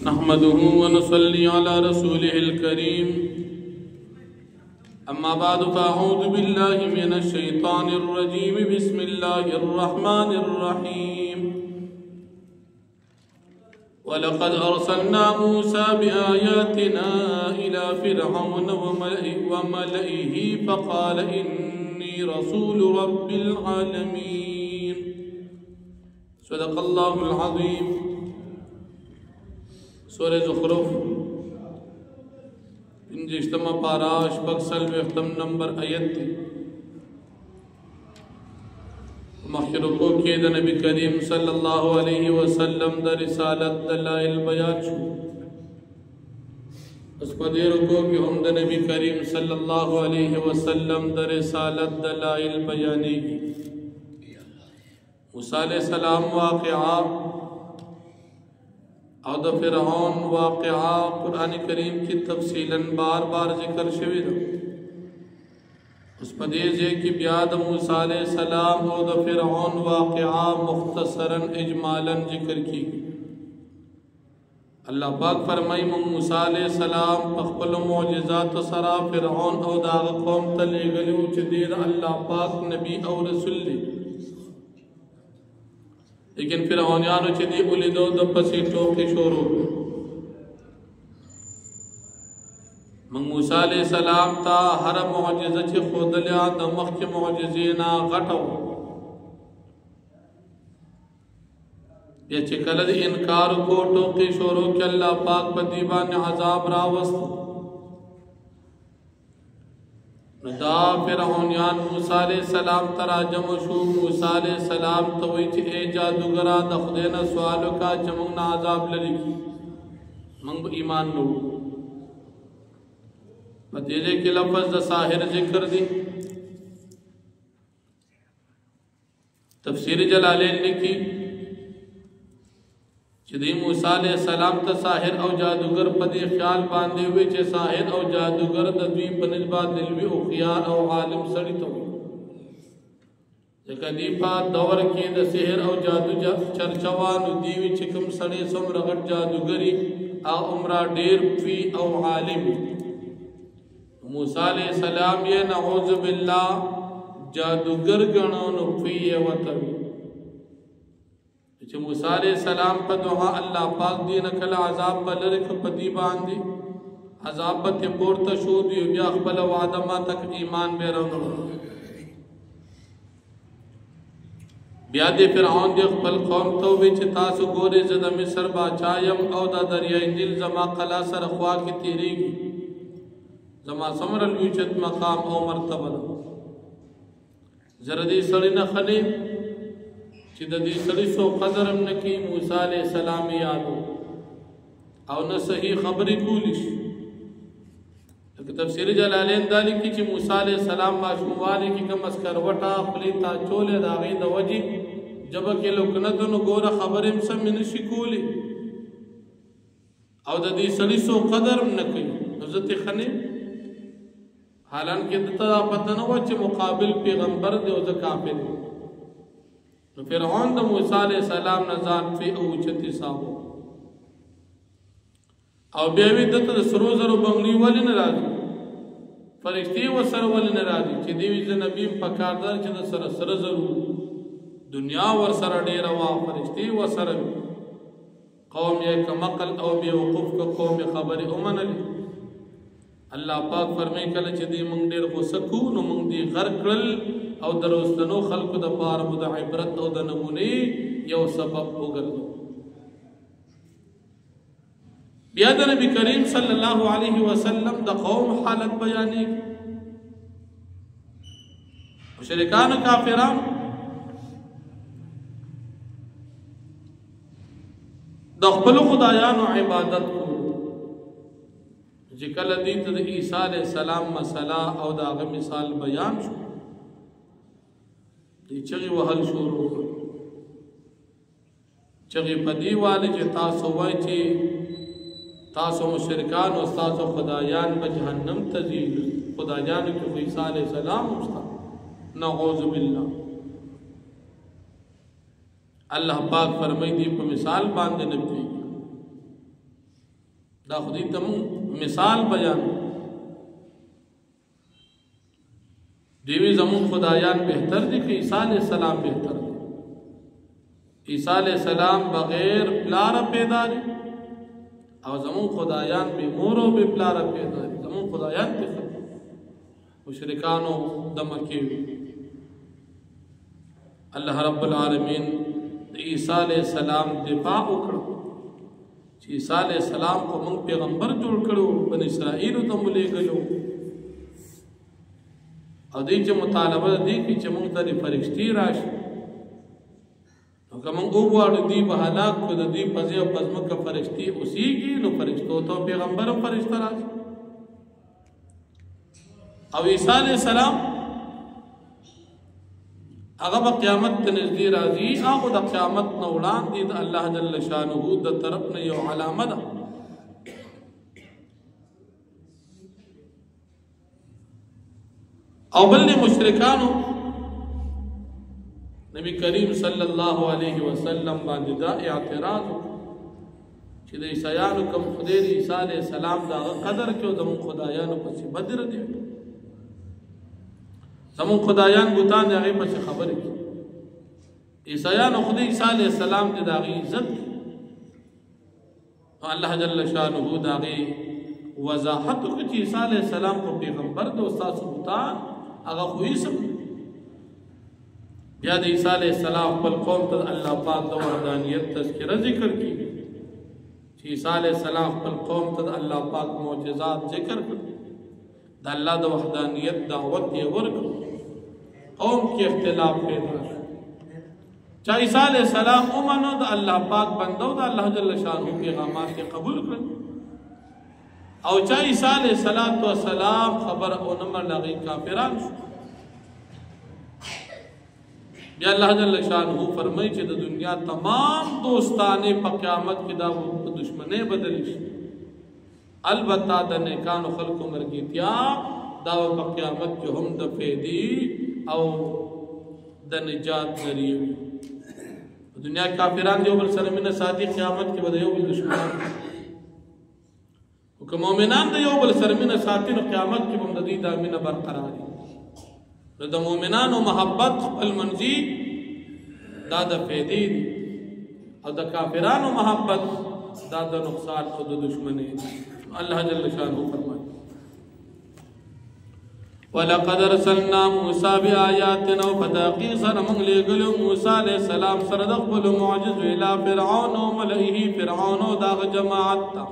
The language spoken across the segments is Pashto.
نحمده ونصلي على رسوله الكريم أما بعد فأعوذ بالله من الشيطان الرجيم بسم الله الرحمن الرحيم ولقد أرسلنا موسى بآياتنا إلى فرعون وملئه فقال إني رسول رب العالمين صدق الله العظيم سورة زخرف انجشتما پاراش بکسل وختم نمبر آیت تی مخشرکو کی دا نبی کریم صلی اللہ علیہ وسلم دا رسالت دلائل بیان شو اس پا دیرکو کی ہم دا نبی کریم صلی اللہ علیہ وسلم دا رسالت دلائل بیانی کی موسیٰ علیہ السلام واقعہ او دا فرعون واقعہ قرآن کریم کی تفصیلاً بار بار ذکر شوی دا اس پدیزے کی بیاد موسیٰ علیہ السلام او دا فرعون واقعہ مختصراً اجمالاً ذکر کی اللہ پاک فرمائی موسیٰ علیہ السلام اخبر معجزات سرا فرعون او دا قوم تلے گلیو چدیر اللہ پاک نبی او رسول لی لیکن فرعونیانو چی دی اولی دو پسی ٹوکی شروع منگ موسیٰ علیہ السلام تا ہر معجزہ چی خود لیا دمخ چی معجزینا غٹو یا چی کلد انکار کو ٹوکی شروع کی اللہ پاک بدیبان عذاب راوست دا فرعونیان موسیٰ علیہ السلام تراجم شو موسیٰ علیہ السلام توی چی اے جادوگرہ دا خدینا سوالو کا چمونگنا عذاب للکی منگ ایمان لو بدیلے کی لفظ دا ساحر ذکر دی تفسیر جلالین لکی چی دی موسیٰ علیہ السلام تا ساحر او جادوگر پدی خیال باندے ہوئے چی ساحر او جادوگر دا دوی پنجبات دلوی او خیار او عالم سڑی تو جکا دیپا دور کی دا سحر او جادو چرچوانو دیوی چکم سڑی سم رغٹ جادوگری او عمرہ دیر فی او عالم موسیٰ علیہ السلام یہ نعوذ باللہ جادوگر گنونو فی وطوی چھ موسیٰ علیہ السلام پا دعا اللہ پاک دین کل عذاب پا لرک پا دی باندی عذاب پا تی پورتا شو دی بیا اخبال وعدما تک ایمان بے رنگ بیا دی فرعون دی اخبال قوم تووی چھ تاسو گوری زد مصر باچایم او دا دریائی نیل زما قلا سر خواہ کی تیری گی زما سمر الویچت مقام او مرتبہ زردی سڑی نخلی چی دا دی سڑی سو قدرم نکی موسیٰ علیہ السلام یادو او نہ صحیح خبری کولیش لیکن تفسیر جلالین دالی کی چی موسیٰ علیہ السلام معشوموالی کی کم از کروٹا خلیتا چولے داغی دا وجی جبا کے لکنتنو گورا خبرم سم منشی کولی او دا دی سڑی سو قدرم نکی نزد خنی حالانکہ دتا دا پتنو چی مقابل پیغمبر دے او دا کافر دے تو فرعون دا موسیٰ علیہ السلام نزان فی اوچتی صاحب او بیوی دتا دا سروزر و بنگلی والی نرازی فرشتی و سر والی نرازی چی دیوی زی نبیم پکار دار چی دا سر سرزر دنیا ور سر دیروا فرشتی و سر قوم یک مقل او بی وقوف کا قوم خبری امن علی اللہ پاک فرمائی کل چی دی منگ دیر کو سکون و منگ دی غرقل او دروستنو خلق دا پارم دا عبرت او دا نمونی یو سبب اگردو بیاد نبی کریم صلی اللہ علیہ وسلم دا قوم حالت بیانی مشرکان کافران دا خبل خدایان و عبادت کو جکل دیت دا عیسیٰ علیہ السلام مسئلہ او دا آغا مثال بیان شو دی چغی وحل شروع چغی پدی والی چی تاسو وائی چی تاسو مشرکان و تاسو خدایان با جہنم تزید خدایان کی عیسیٰ علیہ السلام استا نعوذ باللہ اللہ پاک فرمائی دی پا مثال باندے نبی دا خودی تم مثال بیان دیوی زمون خدایان بہتر دی کہ عیسیٰ علیہ السلام بہتر دی. عیسیٰ علیہ السلام بغیر پلار پیدا دی او زمون خدایان بی مورو بی پلار پیدا دی. زمون خدایان تی مشرکانو دمکیو. اللہ رب العالمین عیسیٰ علیہ السلام دفاع اکڑو چی عیسیٰ علیہ السلام کو منگ پیغمبر جوڑ کرو بن اسرائیل تم لے گلو او دی چی مطالبہ دی کی چی منگ تاری فرشتی راش نو که منگ اووارو دی بحلاک کو دی پزی و پزمک فرشتی اسی گی نو فرشتو تو پیغمبر و فرشتہ راش او عیسیٰ علیہ السلام اگر قیامت نزدی راضی آخو دا قیامت نولان دی دا اللہ جل شانہو دا طرف نیو علامہ دا. او بلنی مشرکانو نبی کریم صلی اللہ علیہ وسلم باندی دا اعتراض چی دا عیسیانو کم خدیر عیسیٰ علیہ السلام دا قدر کیو زمون خدایانو پسی بدر دیو زمون خدایان بوتان دی آغی پسی خبر کی عیسیانو خود عیسیٰ علیہ السلام دی دا آغی عزت کی اللہ جل شانہو دا آغی وضاحت کو چی عیسیٰ علیہ السلام کو پیغمبر دو استاذ بوتان آغا خوئی سب بیاد عیسیٰ علیہ السلام پل قوم تد اللہ پاک دو وحدانیت تذکرہ ذکر کی چی عیسیٰ علیہ السلام پل قوم تد اللہ پاک معجزات ذکر کر دا اللہ دو وحدانیت دعوت یہ ورک قوم کی اختلاف پیدا چاہ عیسیٰ علیہ السلام امنو دا اللہ پاک بندو دا اللہ جل شانہو پیغامات کے قبول کر او چاہ عیسیٰ علیہ السلام خبر اونمر لغی کافران شو بیا اللہ جل شانہو فرمائی چھ دا دنیا تمام دوستانے پا قیامت کی دا دشمنے بدلیش البتہ دا نیکان و خلق و مرگیتیا دا پا قیامت جو ہم دا فیدی او دا نجات ذریعی دنیا کافران دیو بل سرمین ساتھی قیامت کی بدیو بل دشمنان کہ مومنان دیو بل سرمین ساتھی قیامت کی بمددی دامین برقراری دا مومنان و محبت المنزی دا دا فیدی او دا کافران و محبت دا دا نقصان او دا دشمنی اللہ جل شانہ فرمائے وَلَقَدْ أَرْسَلْنَا مُوسَى بِآيَاتِنَا وَفَتَاقِي سَرَمَنْ لِيَقْلُ مُوسَى علیہ السلام سردقبل معجز إِلَى فِرْعَوْنَ وَمَلَئِهِ فِرْعَوْنَ داغ جماعتا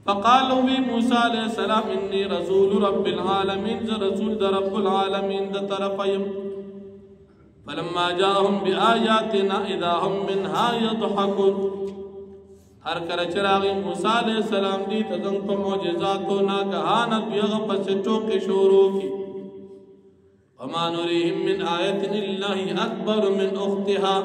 فقالوا بي موسى عليه السلام إني رسول رب العالمين ذا رسول ذا رب العالمين ذا طرفيهم فلما جاءهم بآياتنا إذا هم منها يضحكون ہر کرچراغی موسیٰ علیہ السلام دی تزنگ پا معجزاتو ناگہانت بیغفت سے چوک شورو کی وما نريهم من آیت اللہ اکبر من اختها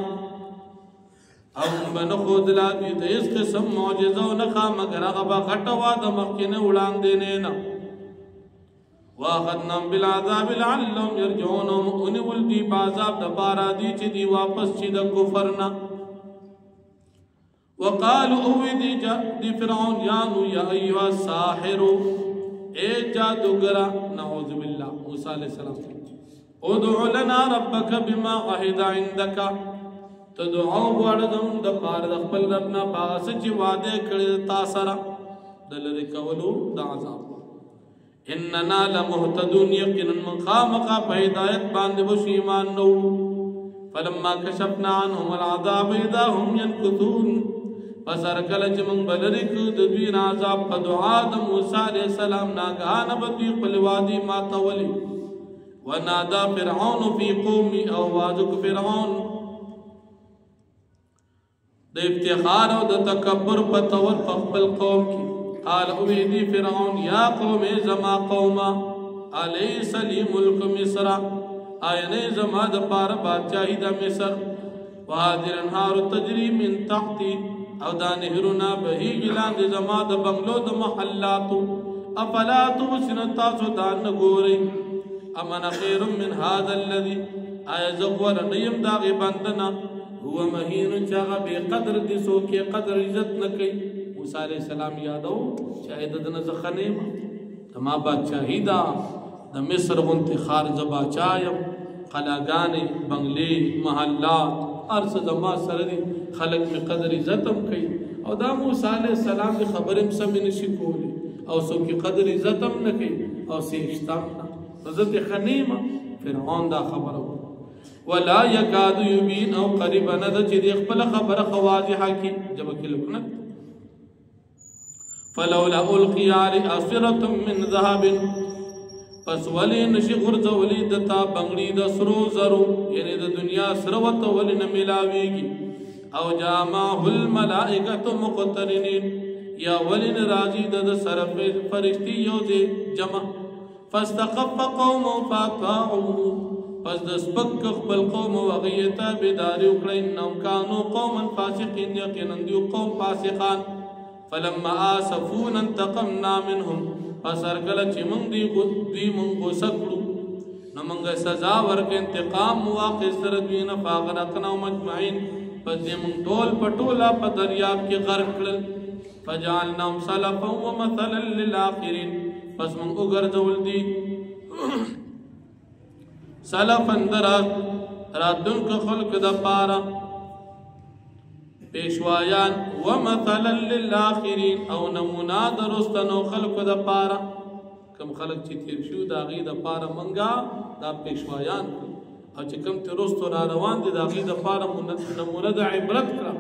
او بنخود لا دیتا اس قسم معجزو نخا مگر اغبا خطوا دمکن اولان دینینا واخدنام بالعذاب لعلهم یرجونهم انہی ولدی بازاب دپارا دی چی دی واپس چی دا کفرنا وقالوا اویدی دی فرعون یانو یا ایوہ الساحر اے جادوگرا نعوذ باللہ موسیٰ علیہ السلام ادعو لنا ربک بما عہد عندکا تدعو بوردم دپار دخبل ربنا باغس چی وعدے کردی تاثرہ دلر کولو دا عذاب اننا لمحتدون یقینا من خامقا فہدایت باند بشیمان نو فلما کشفنا عنهم العذاب اذا هم ينكثون فسرکل چمنگ بلرک دوین عذاب فدعا دا موسیٰ علیہ السلام ناگہان بدوی قلوادی ماتولی ونادا فرعون فی قومی اوازک فرعون دا افتخار و دا تکبر پتور فقبل قوم کی قال اویدی فرعون یا قوم زما قوما علیس لی ملک مصر آینے زما دا پار بادشاہی دا مصر وہادر انہار تجری من تحتی او دا نهرنا بهی گلان دی زما دا بنگلو دا محلاتو افلا تبسنتاسو دان نگوری امن خیر من هذا الذي آیا زغور نیم داغی بندنا هو مہین چاگا بے قدر دی سو کے قدر عزت نکی موسی علیہ السلام یادو چې د دنه زخنیم ما بادشاہی دا د مصر غنت خارج باچایم قلاګانې بنگلې محلات ارس زما سره دي خلق می قدر عزتم کوي او دا موسی علیہ السلام دی خبرم سم نشي کولی او سو کی قدر عزتم نه کوي او سیشتم عزت خنیمه فرعون دا خبره ولا يكاد يبين او قريبا ند چې دی خپل خبره خواضحه کی جب کې لکنت فلولا القي عليه اسره من ذهب پس ولی نشی غرزولی دتا بنگڑی د سرو زرو یعنی د دنیا سروت ولی نملاویگی او جامعه الملائکت مقترنین یا ولی نراجی د صرف فرشتی یو دے جمع فاستخف قوم فاطاعوه پس د سپک خپل قوم وغیتا بداری وکړه انهم كانوا قوما فاسقین یقینا دی قوم فاسقان فلما آسفون انتقمنا منهم پس ارکل چې مونږ دی مونږ غوسه کړو نو مونږ سزا ورکړو انتقام واقع سره دوی نه فاغرقنا مجمعین پس دې مونږ ټول پټولا په دریاب کې غرق کړل فجعلناهم سلفا ومثلا للآخرین پس مونږ وګرځول دي سلفا راتلونکو خلق د پاره پیشوایان ومثلا للآخرین او نمونا درستنو خلق د پاره کم خلق چې تیر شو دا غي د پاره منګه دا پیشوایان او چې کم ترستو را روان دي دا غي د پاره نمونه د عبرت کړه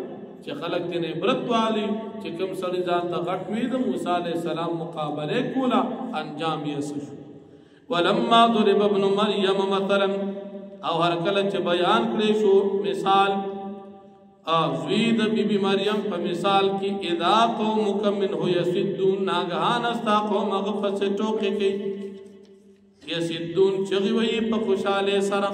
چې خلق دې عبرت والی چې کم سړي ځان ته غټ وي د موسی علی السلام مقابله کولا انجام یې شو ولما ضرب ابن مریم مثلا او هر کله چې بیان کړی شو مثال زوید بی بی مریم په مثال کی اذا قومک منه یسدون ناگهان استا قوم غفت سے ټوکې کوي یسدون چغي وي په خوشاله سره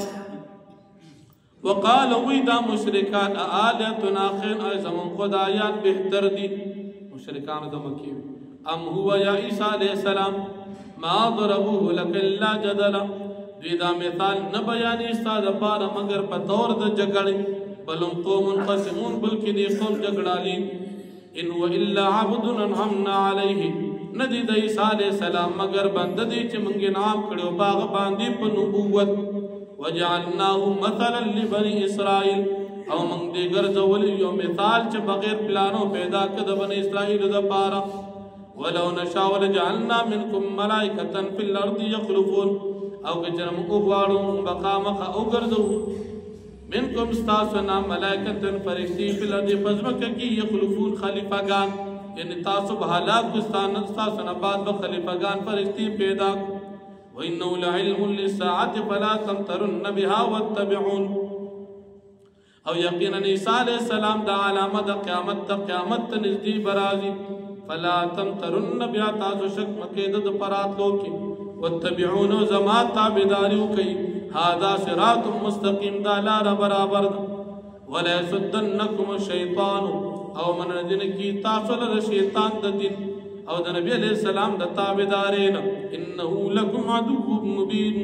وقال ويدا مشرکان آلهتنا خير زمون خدایان بهتر دي مشرکان د مکی ام هو یا عیسی علیہ السلام ما ضربوه لك الا جدلا دوی دا مثال نه بیانې استاد پاره مگر په تور د جګړې بلهم قوم قسمون بلکې دی قوم جګړالي ان هو الا عبد انعمنا عليه ندی د عیسی علیہ السلام مگر بند دی چې مونږ نام کړو باغ باندې په نبوت وجعلناه مثلا لبني اسرائيل او مونږ دې ګرځول یو مثال چې بغیر پلانو پیدا کړ د بنی اسرائیل د پاره ولو نشاء لجعلنا منكم ملائکه في الارض يخلفون او کچرم وګواړو بقامه او ګرځو منکم استاسنا ملائکتن فرشتی فی الارض پزمکه کی یخلفون خلیفگان یعنی تاسو بحالاک استاسنا بعد بخلیفگان فرشتی پیدا وَإِنَّهُ لَعِلْمٌ لِلسَّاعَةِ فَلَا تَمْتَرُنَّ بِهَا وَاتَّبِعُونَ او یقینا عیسی علیہ السلام دا علامه د قیامت نزدې برازي فلا تمترن بیا تاسو شک مکه د پراتلو کې واتبعون زما تابعداریو کوي هذا صراط مستقيم دا لار برابر ولا يسدنكم الشيطان او من دین کی تاسو له شیطان د دین او د نبی علیہ السلام د تابعدارین انه لكم عدو مبين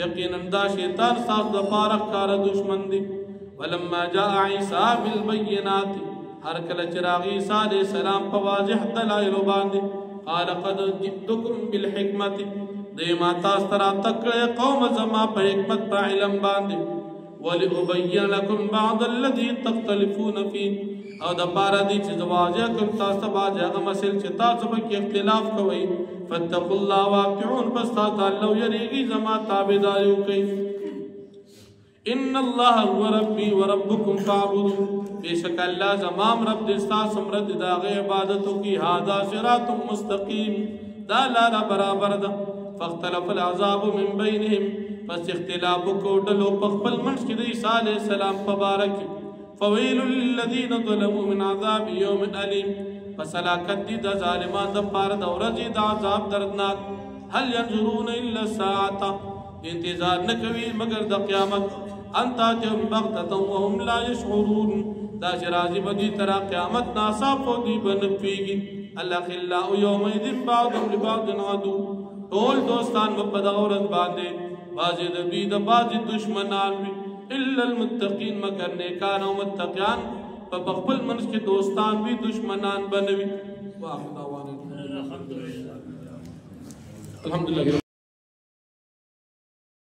یقینا دا شیطان تاسو د پاره کار دشمن دی ولما جاء عیسی بالبينات هر کله چراغ عیسی علیہ السلام په واضح دلایل باندې قال قد جئتكم بالحکمت دیما تاسو ترا تکړه قوم زما په حکمت په علم باندې ولأبين لكم بعض الذي تختلفون فيه او د پاره دي چې زواجه کوم تاسو باندې هغه مسل چې تاسو په کې اختلاف کوي فتقوا الله واطيعون پس تاسو الله یریږي زما تابعداري کوي ان الله هو ربي وربكم فاعبدوا بیشک الله زمام رب دې تاسو مرد داغه عبادتو کی هاذا صراط مستقيم دا لار برابر ده فاختلف العذاب من بينهم پس اختلاف کو ډلو په خپل منځ کې د عیسی علیہ السلام مبارک فويل للذين ظلموا من عذاب يوم اليم فسلاکت دي د ظالمان د پاره د ورځې د عذاب دردناک هل ينظرون الا الساعه انتظار نکوي مگر د قیامت انت تم بغتة وهم لا يشعرون دا شرازی بدی ترا قیامت ناصاف و دی بنفیگی الاخلاء یومئذ بعضهم لبعض عدو ټول دوستان په دغه ورځ باندې بازي د دوی د بازي دشمنان وي الا المتقين مگر نیکان او متقیان په خپل منځ کې دوستان وي دشمنان بنوي واخر دعوانا الحمد لله. الحمدلله.